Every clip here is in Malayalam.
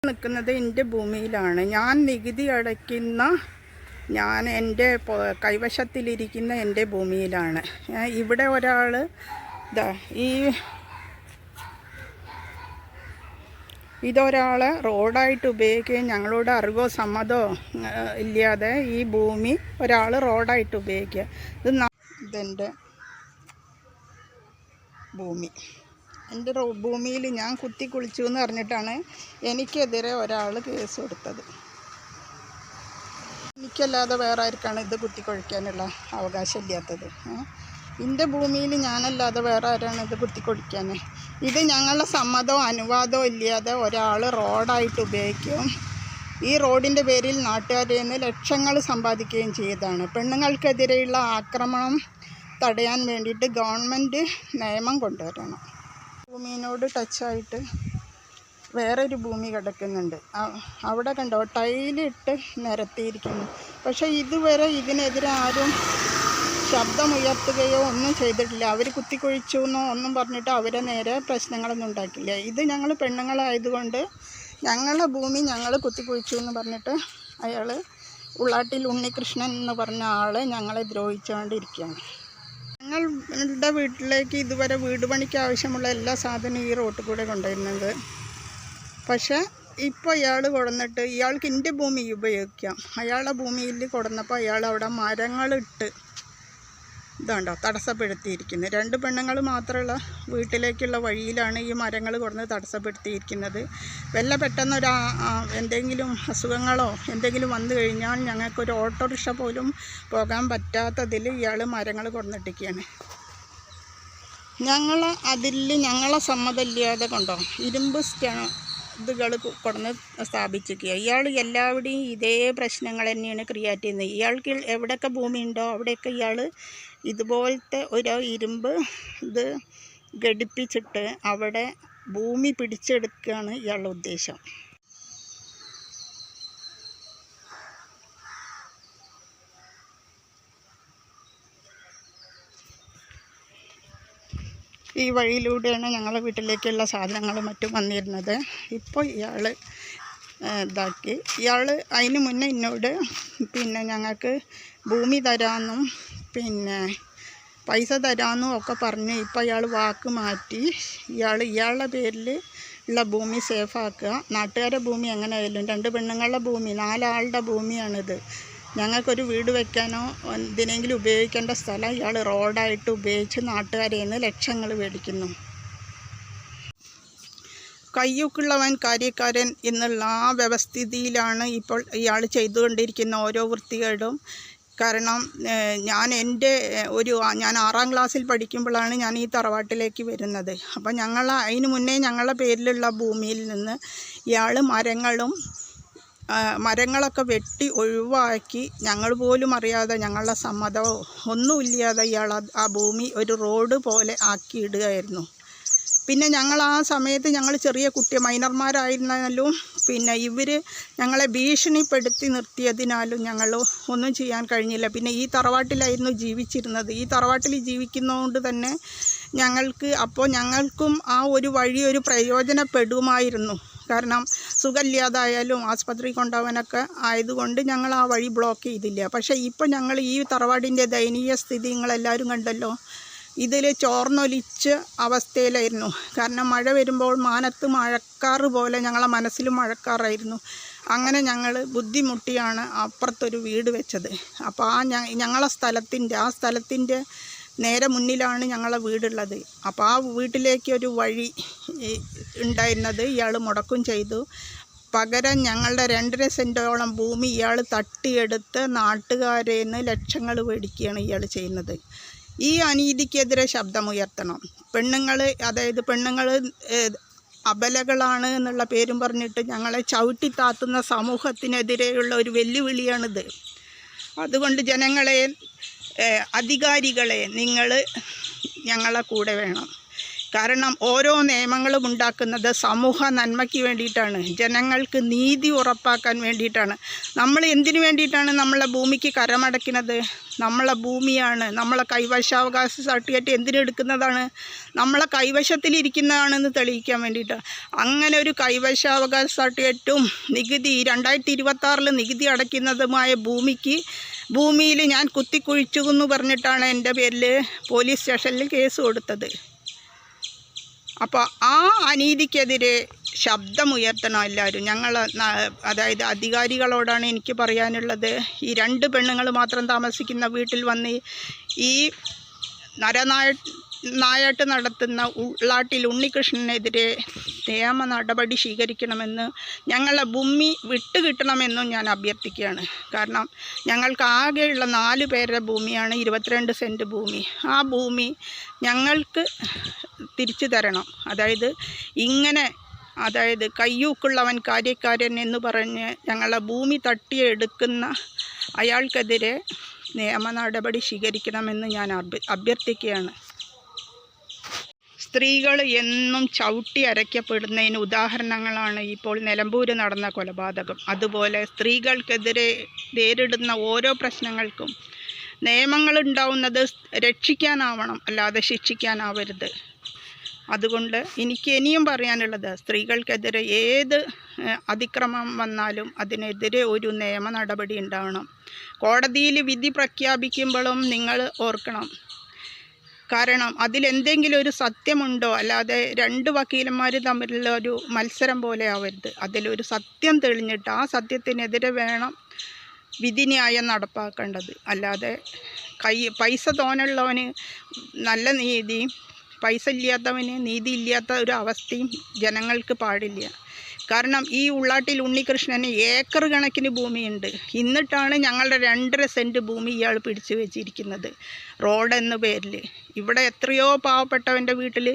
നിൽക്കുന്നത് എൻ്റെ ഭൂമിയിലാണ്. ഞാൻ നികുതി അടയ്ക്കുന്ന എൻ്റെ കൈവശത്തിലിരിക്കുന്ന എൻ്റെ ഭൂമിയിലാണ്. ഇവിടെ ഒരാൾ ഇതൊരാളെ റോഡായിട്ട് ഉപയോഗിക്കുകയും ഞങ്ങളോട് അറിവോ സമ്മതമോ ഇല്ലാതെ ഈ ഭൂമി ഒരാൾ റോഡായിട്ട് ഉപയോഗിക്കുക. ഇതെൻ്റെ ഭൂമി. എൻ്റെ ഭൂമിയിൽ ഞാൻ കുത്തി കുളിച്ചു എന്ന് പറഞ്ഞിട്ടാണ് എനിക്കെതിരെ ഒരാൾ കേസ് കൊടുത്തത്. എനിക്കല്ലാതെ വേറെ ആർക്കാണ് ഇത് കുത്തിക്കൊഴിക്കാനുള്ള അവകാശമില്ലാത്തത്? എൻ്റെ ഭൂമിയിൽ ഞാനല്ലാതെ വേറെ ആരാണ് ഇത് കുത്തിക്കൊഴിക്കാൻ? ഇത് ഞങ്ങളുടെ സമ്മതമോ അനുവാദമോ ഇല്ലാതെ ഒരാൾ റോഡായിട്ട് ഉപയോഗിക്കുകയും ഈ റോഡിൻ്റെ പേരിൽ നാട്ടുകാരിൽ നിന്ന് ലക്ഷങ്ങൾ സമ്പാദിക്കുകയും ചെയ്തതാണ്. പെണ്ണുങ്ങൾക്കെതിരെയുള്ള ആക്രമണം തടയാൻ വേണ്ടിയിട്ട് ഗവൺമെൻറ് നിയമം കൊണ്ടുവരണം. ഭൂമിയോട് ടച്ചായിട്ട് വേറൊരു ഭൂമി കിടക്കുന്നുണ്ട്. അവിടെ കണ്ടോ ടൈലിട്ട് നിരത്തിയിരിക്കുന്നു. പക്ഷേ ഇതുവരെ ഇതിനെതിരെ ആരും ശബ്ദമുയർത്തുകയോ ഒന്നും ചെയ്തിട്ടില്ല. അവർ കുത്തിക്കൊഴിച്ചു എന്നോ ഒന്നും പറഞ്ഞിട്ട് അവരെ നേരെ പ്രശ്നങ്ങളൊന്നും ഉണ്ടാക്കില്ല. ഇത് ഞങ്ങൾ പെണ്ണുങ്ങളായതുകൊണ്ട് ഞങ്ങളുടെ ഭൂമി ഞങ്ങൾ കുത്തിക്കൊഴിച്ചു എന്ന് പറഞ്ഞിട്ട് അയാൾ ഉള്ളാട്ടിൽ ഉണ്ണികൃഷ്ണൻ എന്ന് പറഞ്ഞ ആൾ ഞങ്ങളെ ദ്രോഹിച്ചുകൊണ്ടിരിക്കുകയാണ്. ഞങ്ങളുടെ വീട്ടിലേക്ക് ഇതുവരെ വീട് പണിക്ക് ആവശ്യമുള്ള എല്ലാ സാധനവും ഈ റോട്ടിൽ കൂടെ കൊണ്ടുവരുന്നത്. പക്ഷേ ഇപ്പോൾ ഇയാൾ കൊടുന്നിട്ട് ഇയാൾക്ക് എൻ്റെ ഭൂമി ഉപയോഗിക്കാം. അയാളുടെ ഭൂമിയിൽ കൊടുന്നപ്പോൾ അയാൾ അവിടെ മരങ്ങളിട്ട് ഇതാണ്ടോ തടസ്സപ്പെടുത്തിയിരിക്കുന്നത്. രണ്ട് പെണ്ണുങ്ങൾ മാത്രമുള്ള വീട്ടിലേക്കുള്ള വഴിയിലാണ് ഈ മരങ്ങൾ കൊടുന്ന് തടസ്സപ്പെടുത്തിയിരിക്കുന്നത്. വല്ല പെട്ടെന്ന് എന്തെങ്കിലും അസുഖങ്ങളോ എന്തെങ്കിലും വന്നു കഴിഞ്ഞാൽ ഞങ്ങൾക്കൊരു ഓട്ടോറിക്ഷ പോലും പോകാൻ പറ്റാത്തതിൽ ഇയാൾ മരങ്ങൾ കൊടുന്നിട്ടിരിക്കുകയാണ്. ഞങ്ങളെ സമ്മതമില്ലാതെ കൊണ്ടോ ഇരുമ്പ് ഇതുകൾ കൊടുന്ന് സ്ഥാപിച്ചിരിക്കുക. ഇയാൾ എല്ലാവിടെയും ഇതേ പ്രശ്നങ്ങൾ തന്നെയാണ് ക്രിയേറ്റ് ചെയ്യുന്നത്. ഇയാൾക്ക് എവിടെയൊക്കെ ഭൂമി ഉണ്ടോ അവിടെയൊക്കെ ഇയാൾ ഇതുപോലത്തെ ഒരു ഇരുമ്പ് ഇത് ഘടിപ്പിച്ചിട്ട് അവിടെ ഭൂമി പിടിച്ചെടുക്കുകയാണ് ഇയാളുടെ ഉദ്ദേശം. ഈ വഴിയിലൂടെയാണ് ഞങ്ങളുടെ വീട്ടിലേക്കുള്ള സാധനങ്ങളും മറ്റും വന്നിരുന്നത്. ഇപ്പോൾ ഇയാൾ ഇയാൾ അതിന് മുന്നേ എന്നോട് ഞങ്ങൾക്ക് ഭൂമി തരാമെന്നും പൈസ തരാമെന്നും ഒക്കെ പറഞ്ഞ് ഇപ്പോൾ ഇയാൾ വാക്ക് മാറ്റി ഇയാളുടെ പേരിൽ ഉള്ള ഭൂമി സേഫാക്കുക. നാട്ടുകാരുടെ ഭൂമി എങ്ങനെയായാലും രണ്ട് പെണ്ണുങ്ങളുടെ ഭൂമി 4 ആളുടെ ഭൂമിയാണിത്. ഞങ്ങൾക്കൊരു വീട് വയ്ക്കാനോ എന്തിനെങ്കിലും ഉപയോഗിക്കേണ്ട സ്ഥലം ഇയാൾ റോഡായിട്ട് ഉപയോഗിച്ച് നാട്ടുകാരിൽ നിന്ന് ലക്ഷങ്ങൾ മേടിക്കുന്നു. കയ്യൂക്കുള്ളവൻ കാര്യക്കാരൻ എന്നുള്ള ആ വ്യവസ്ഥിതിയിലാണ് ഇപ്പോൾ ഇയാൾ ചെയ്തുകൊണ്ടിരിക്കുന്ന ഓരോ വൃത്തികേടും. കാരണം ഞാൻ 6ാം ക്ലാസ്സിൽ പഠിക്കുമ്പോഴാണ് ഞാൻ ഈ തറവാട്ടിലേക്ക് വരുന്നത്. അപ്പം അതിന് മുന്നേ ഞങ്ങളുടെ പേരിലുള്ള ഭൂമിയിൽ നിന്ന് ഇയാൾ മരങ്ങളൊക്കെ വെട്ടി ഒഴിവാക്കി ഞങ്ങൾ പോലും അറിയാതെ ഞങ്ങളുടെ സമ്മതമോ ഒന്നുമില്ലാതെ ഇയാൾ ആ ഭൂമി ഒരു റോഡ് പോലെ ആക്കിയിടുകയായിരുന്നു. പിന്നെ ഞങ്ങൾ ആ സമയത്ത് ഞങ്ങൾ ചെറിയ മൈനർമാരായിരുന്നാലും ഇവർ ഞങ്ങളെ ഭീഷണിപ്പെടുത്തി നിർത്തിയതിനാലും ഞങ്ങൾ ഒന്നും ചെയ്യാൻ കഴിഞ്ഞില്ല. പിന്നെ ഈ തറവാട്ടിലായിരുന്നു ജീവിച്ചിരുന്നത്. ഈ തറവാട്ടിൽ ജീവിക്കുന്നതുകൊണ്ട് തന്നെ ഞങ്ങൾക്കും ആ ഒരു വഴി ഒരു പ്രയോജനപ്പെടുമായിരുന്നു. കാരണം സുഖമില്ലാതായാലും ആസ്പത്രി കൊണ്ടുപോകാനൊക്കെ ആയതുകൊണ്ട് ഞങ്ങൾ ആ വഴി ബ്ലോക്ക് ചെയ്തില്ല. പക്ഷേ ഇപ്പോൾ ഞങ്ങൾ ഈ തറവാടിൻ്റെ ദയനീയ സ്ഥിതി നിങ്ങളെല്ലാവരും കണ്ടല്ലോ. ഇതിൽ ചോർന്നൊലിച്ച അവസ്ഥയിലായിരുന്നു. കാരണം മഴ വരുമ്പോൾ മാനത്ത് മഴക്കാറ് പോലെ ഞങ്ങളെ മനസ്സിലും മഴക്കാറായിരുന്നു. അങ്ങനെ ഞങ്ങൾ ബുദ്ധിമുട്ടിയാണ് അപ്പുറത്തൊരു വീട് വെച്ചത്. അപ്പോൾ ഞങ്ങളെ സ്ഥലത്തിൻ്റെ നേരെ മുന്നിലാണ് ഞങ്ങളെ വീടുള്ളത്. അപ്പോൾ ആ വീട്ടിലേക്കൊരു വഴി ഉണ്ടായിരുന്നത് ഇയാൾ മുടക്കും ചെയ്തു. പകരം ഞങ്ങളുടെ 2.5 സെൻറ്റോളം ഭൂമി ഇയാൾ തട്ടിയെടുത്ത് നാട്ടുകാരിൽ നിന്ന് ലക്ഷങ്ങൾ മേടിക്കുകയാണ് ഇയാൾ ചെയ്യുന്നത്. ഈ അനീതിക്കെതിരെ ശബ്ദമുയർത്തണം. പെണ്ണുങ്ങൾ അബലകളാണ് എന്നുള്ള പേരും പറഞ്ഞിട്ട് ഞങ്ങളെ ചവിട്ടിത്താത്തുന്ന സമൂഹത്തിനെതിരെയുള്ള ഒരു വെല്ലുവിളിയാണിത്. അതുകൊണ്ട് ജനങ്ങളെ, അധികാരികളെ, നിങ്ങൾ ഞങ്ങളെ കൂടെ വേണം. കാരണം ഓരോ നിയമങ്ങളും ഉണ്ടാക്കുന്നത് സമൂഹ നന്മയ്ക്ക് വേണ്ടിയിട്ടാണ്, ജനങ്ങൾക്ക് നീതി ഉറപ്പാക്കാൻ വേണ്ടിയിട്ടാണ്. നമ്മൾ എന്തിനു വേണ്ടിയിട്ടാണ് നമ്മളെ ഭൂമിക്ക് കരമടയ്ക്കുന്നത്? നമ്മളെ ഭൂമിയാണ്, നമ്മളെ കൈവശാവകാശ സർട്ടിഫിക്കറ്റ് എന്തിനെടുക്കുന്നതാണ്? നമ്മളെ കൈവശത്തിലിരിക്കുന്നതാണെന്ന് തെളിയിക്കാൻ വേണ്ടിയിട്ടാണ്. അങ്ങനെ ഒരു കൈവശാവകാശ സർട്ടിഫിക്കറ്റും നികുതി 2026 നികുതി അടയ്ക്കുന്നതുമായ ഭൂമിയിൽ ഞാൻ കുത്തിക്കുഴിച്ചു എന്ന് പറഞ്ഞിട്ടാണ് എൻ്റെ പേരിൽ പോലീസ് സ്റ്റേഷനിൽ കേസ് കൊടുത്തത്. അപ്പോൾ ആ അനീതിക്കെതിരെ ശബ്ദമുയർത്തണം എല്ലാവരും. അതായത് അധികാരികളോടാണ് എനിക്ക് പറയാനുള്ളത്. ഈ 2 പെണ്ണുങ്ങൾ മാത്രം താമസിക്കുന്ന വീട്ടിൽ വന്ന് ഈ നായാട്ട് നടത്തുന്ന ഉള്ളാട്ടിൽ ഉണ്ണികൃഷ്ണനെതിരെ നിയമ നടപടി സ്വീകരിക്കണമെന്ന്, ഞങ്ങളെ ഭൂമി വിട്ടുകിട്ടണമെന്നും ഞാൻ അഭ്യർത്ഥിക്കുകയാണ്. കാരണം ഞങ്ങൾക്ക് ആകെയുള്ള 4 പേരുടെ ഭൂമിയാണ് 22 സെൻറ്റ് ഭൂമി. ആ ഭൂമി ഞങ്ങൾക്ക് തിരിച്ചു തരണം. അതായത് കയ്യൂക്കുള്ളവൻ കാര്യക്കാരൻ എന്ന് പറഞ്ഞ് ഞങ്ങളെ ഭൂമി തട്ടിയെടുക്കുന്ന അയാൾക്കെതിരെ നിയമ നടപടി സ്വീകരിക്കണമെന്ന് ഞാൻ അഭ്യർത്ഥിക്കുകയാണ്. സ്ത്രീകൾ എന്നും ചവിട്ടി അരയ്ക്കപ്പെടുന്നതിന് ഉദാഹരണങ്ങളാണ് ഇപ്പോൾ നിലമ്പൂർ നടന്ന കൊലപാതകം. അതുപോലെ സ്ത്രീകൾക്കെതിരെ നേരിടുന്ന ഓരോ പ്രശ്നങ്ങൾക്കും നിയമങ്ങളുണ്ടാവുന്നത് രക്ഷിക്കാനാവണം, അല്ലാതെ ശിക്ഷിക്കാനാവരുത്. അതുകൊണ്ട് എനിക്ക് ഇനിയും പറയാനുള്ളത്, സ്ത്രീകൾക്കെതിരെ ഏത് അതിക്രമം വന്നാലും അതിനെതിരെ ഒരു നിയമ നടപടി ഉണ്ടാവണം. കോടതിയിൽ വിധി പ്രഖ്യാപിക്കുമ്പോഴും നിങ്ങൾ ഓർക്കണം, കാരണം അതിലെന്തെങ്കിലും ഒരു സത്യമുണ്ടോ, അല്ലാതെ 2 വക്കീലന്മാർ തമ്മിലുള്ള ഒരു മത്സരം പോലെ ആവരുത്. അതിലൊരു സത്യം തെളിഞ്ഞിട്ട് ആ സത്യത്തിനെതിരെ വേണം വിധിന്യായം നടപ്പാക്കേണ്ടത്. അല്ലാതെ പൈസ തോനുള്ളവന് നല്ല നീതിയും പൈസ ഇല്ലാത്തവന് നീതി ഇല്ലാത്ത ഒരു അവസ്ഥയും ജനങ്ങൾക്ക് പാടില്ല. കാരണം ഈ ഉള്ളാട്ടിൽ ഉണ്ണികൃഷ്ണന് ഏക്കർ കണക്കിന് ഭൂമിയുണ്ട്. എന്നിട്ടാണ് ഞങ്ങളുടെ 2.5 സെൻറ്റ് ഭൂമി ഇയാൾ പിടിച്ചു വെച്ചിരിക്കുന്നത് റോഡെന്ന പേരിൽ. ഇവിടെ എത്രയോ പാവപ്പെട്ടവൻ്റെ വീട്ടിൽ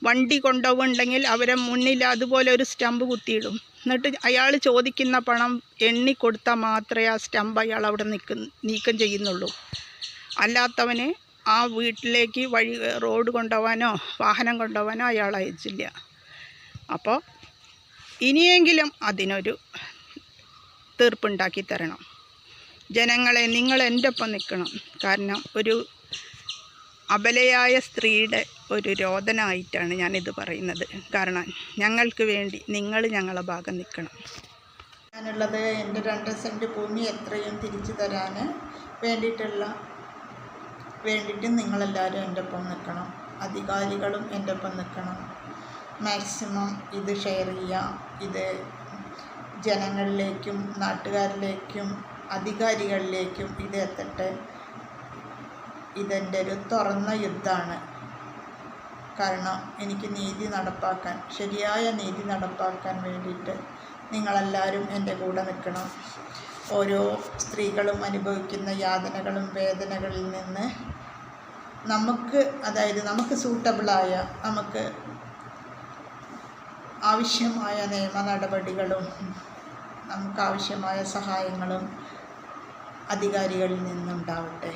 വണ്ടി കൊണ്ടുപോകുന്നുണ്ടെങ്കിൽ അവരെ മുന്നിൽ അതുപോലെ ഒരു സ്റ്റമ്പ് കുത്തിയിടും. എന്നിട്ട് അയാൾ ചോദിക്കുന്ന പണം എണ്ണിക്കൊടുത്താൽ മാത്രമേ ആ സ്റ്റമ്പ് അയാൾ അവിടെ നീക്കം ചെയ്യുന്നുള്ളൂ. അല്ലാത്തവന് ആ വീട്ടിലേക്ക് റോഡ് കൊണ്ടുപോകാനോ വാഹനം കൊണ്ടുപോകാനോ അയാൾ അയച്ചില്ല. അപ്പോൾ ഇനിയെങ്കിലും അതിനൊരു തീർപ്പുണ്ടാക്കി തരണം. ജനങ്ങളെ, നിങ്ങൾ എൻ്റെ ഒപ്പം നിൽക്കണം. കാരണം ഒരു അബലയായ സ്ത്രീയുടെ ഒരു രോദനമായിട്ടാണ് ഞാനിത് പറയുന്നത്. കാരണം ഞങ്ങൾക്ക് വേണ്ടി നിങ്ങൾ ഞങ്ങളെ ഭാഗം നിൽക്കണം. ഞാനുള്ളത് എൻ്റെ 2 സെൻറ്റ് ഭൂമി എത്രയും തിരിച്ചു തരാൻ വേണ്ടിയിട്ട് നിങ്ങളെല്ലാവരും എൻ്റെ ഒപ്പം നിൽക്കണം. അധികാരികളും എൻ്റെ ഒപ്പം നിൽക്കണം. മാക്സിമം ഇത് ഷെയർ ചെയ്യുക. ഇത് ജനങ്ങളിലേക്കും നാട്ടുകാരിലേക്കും അധികാരികളിലേക്കും ഇത് എത്തട്ടെ. ഇതെൻ്റെ ഒരു തുറന്ന യുദ്ധമാണ്. കാരണം എനിക്ക് ശരിയായ നീതി നടപ്പാക്കാൻ വേണ്ടിയിട്ട് നിങ്ങളെല്ലാവരും എൻ്റെ കൂടെ നിൽക്കണം. ഓരോ സ്ത്രീകളും അനുഭവിക്കുന്ന യാതനകളും വേദനകളിൽ നിന്ന് നമുക്ക് സൂട്ടബിളായ, നമുക്ക് ആവശ്യമായ നിയമ നടപടികളും നമുക്കാവശ്യമായ സഹായങ്ങളും അധികാരികളിൽ നിന്നുണ്ടാവട്ടെ.